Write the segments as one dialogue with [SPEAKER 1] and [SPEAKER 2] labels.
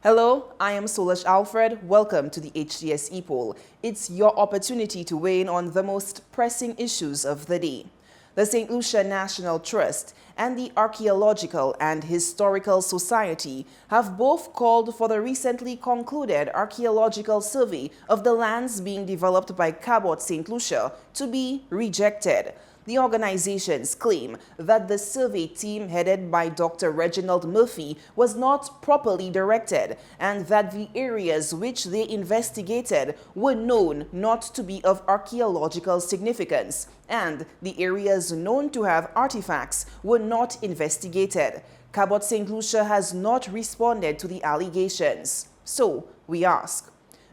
[SPEAKER 1] Hello, I am Solange Alfred. Welcome to the Hts Epoll. It's your opportunity to weigh in on the most pressing issues of the day. The St. Lucia National Trust and the Archaeological and Historical Society have both called for the recently concluded archaeological survey of the lands being developed by Cabot St. Lucia to be rejected. The organizations claim that the survey team headed by Dr. Reginald Murphy was not properly directed and that the areas which they investigated were known not to be of archaeological significance and the areas known to have artifacts were not investigated. Cabot St. Lucia has not responded to the allegations. So we ask,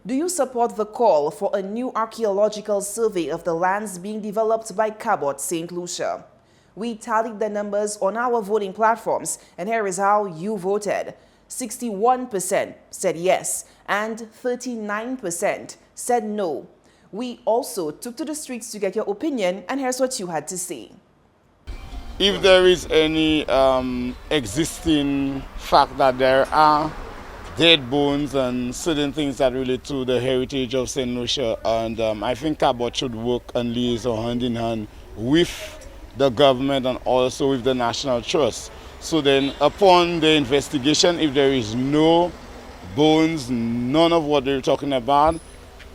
[SPEAKER 1] do you support the call for a new archaeological survey of the lands being developed by Cabot St. Lucia? We tallied the numbers on our voting platforms, and here is how you voted. 61% said yes, and 39% said no. We also took to the streets to get your opinion, and here's what you had to say.
[SPEAKER 2] If there is any existing fact that there are dead bones and certain things that relate to the heritage of St. Lucia, and I think Cabot should work and liaison hand in hand with the government and also with the National Trust. So then upon the investigation, if there is no bones, none of what they're talking about,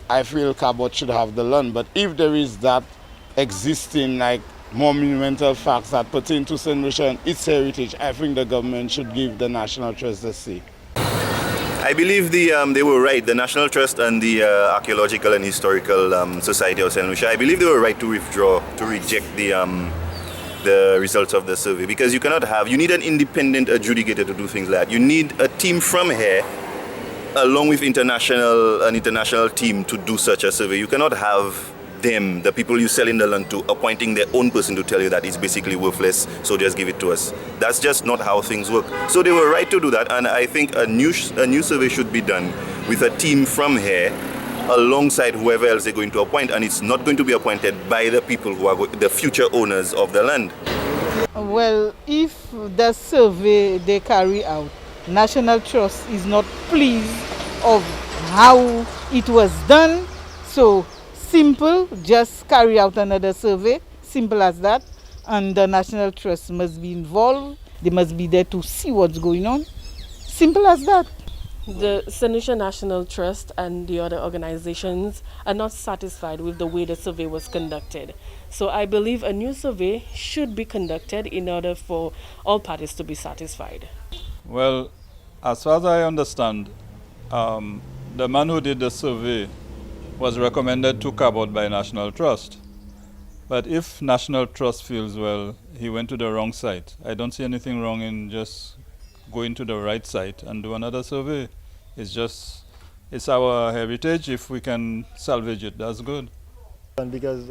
[SPEAKER 2] I feel Cabot should have the land. But if there is that existing like monumental facts that pertain to St. Lucia and its heritage, I think the government should give the National Trust the say.
[SPEAKER 3] I believe they were right, the National Trust and the Archaeological and Historical Society of St. Lucia. I believe they were right to withdraw, to reject the results of the survey, because you need an independent adjudicator to do things like that. You need a team from here, along with an international team to do such a survey. You cannot have them, the people you sell in the land to, appointing their own person to tell you that it's basically worthless, so just give it to us. That's just not how things work. So they were right to do that, and I think a new survey should be done with a team from here alongside whoever else they're going to appoint, and it's not going to be appointed by the people who are the future owners of the land.
[SPEAKER 4] Well, if the survey they carry out, National Trust is not pleased of how it was done, so simple, just carry out another survey, simple as that, and the National Trust must be involved. They must be there to see what's going on. Simple as that.
[SPEAKER 5] The St. Lucia National Trust and the other organizations are not satisfied with the way the survey was conducted. So I believe a new survey should be conducted in order for all parties to be satisfied.
[SPEAKER 6] Well, as far as I understand, the man who did the survey was recommended to Cabot by National Trust. But if National Trust feels, well, he went to the wrong site, I don't see anything wrong in just going to the right site and do another survey. It's our heritage. If we can salvage it, that's good.
[SPEAKER 7] Because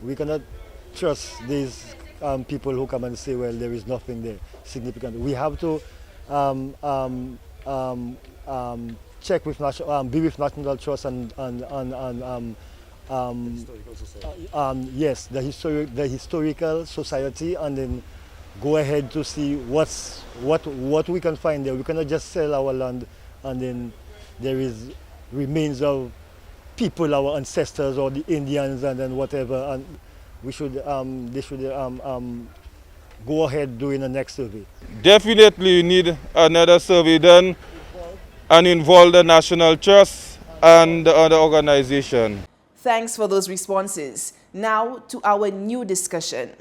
[SPEAKER 7] we cannot trust these people who come and say, well, there is nothing there significant. We have to check with be with National Trust and yes, the historical society, and then go ahead to see what we can find there. We cannot just sell our land and then there is remains of people, our ancestors or the Indians and then whatever. And we should they should go ahead doing the next survey.
[SPEAKER 2] Definitely need another survey done and involve the National Trust and the other organization.
[SPEAKER 1] Thanks for those responses. Now to our new discussion.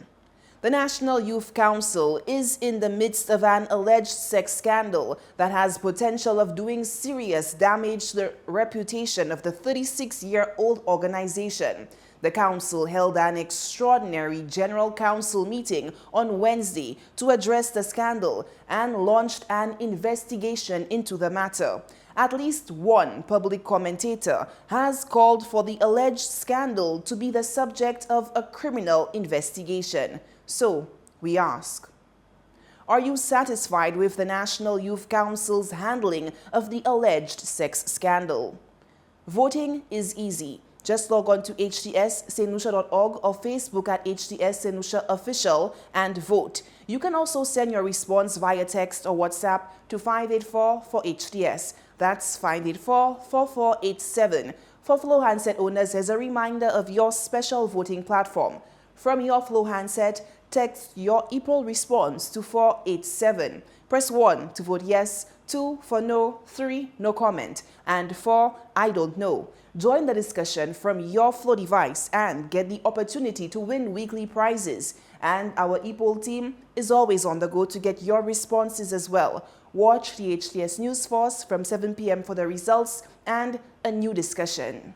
[SPEAKER 1] The National Youth Council is in the midst of an alleged sex scandal that has potential of doing serious damage to the reputation of the 36-year-old organization. The council held an extraordinary general council meeting on Wednesday to address the scandal and launched an investigation into the matter. At least one public commentator has called for the alleged scandal to be the subject of a criminal investigation. So, we ask, are you satisfied with the National Youth Council's handling of the alleged sex scandal? Voting is easy. Just log on to htsstlucia.org or Facebook at HTS St. Lucia Official and vote. You can also send your response via text or WhatsApp to 584 for HTS. That's 584-4487. For Flow handset owners, here's a reminder of your special voting platform. From your Flow handset, text your Epoll response to 487. Press 1 to vote yes, 2 for no, 3 no comment, and 4 I don't know. Join the discussion from your Flow device and get the opportunity to win weekly prizes. And our Epoll team is always on the go to get your responses as well. Watch the HTS News Force from 7 p.m. for the results and a new discussion.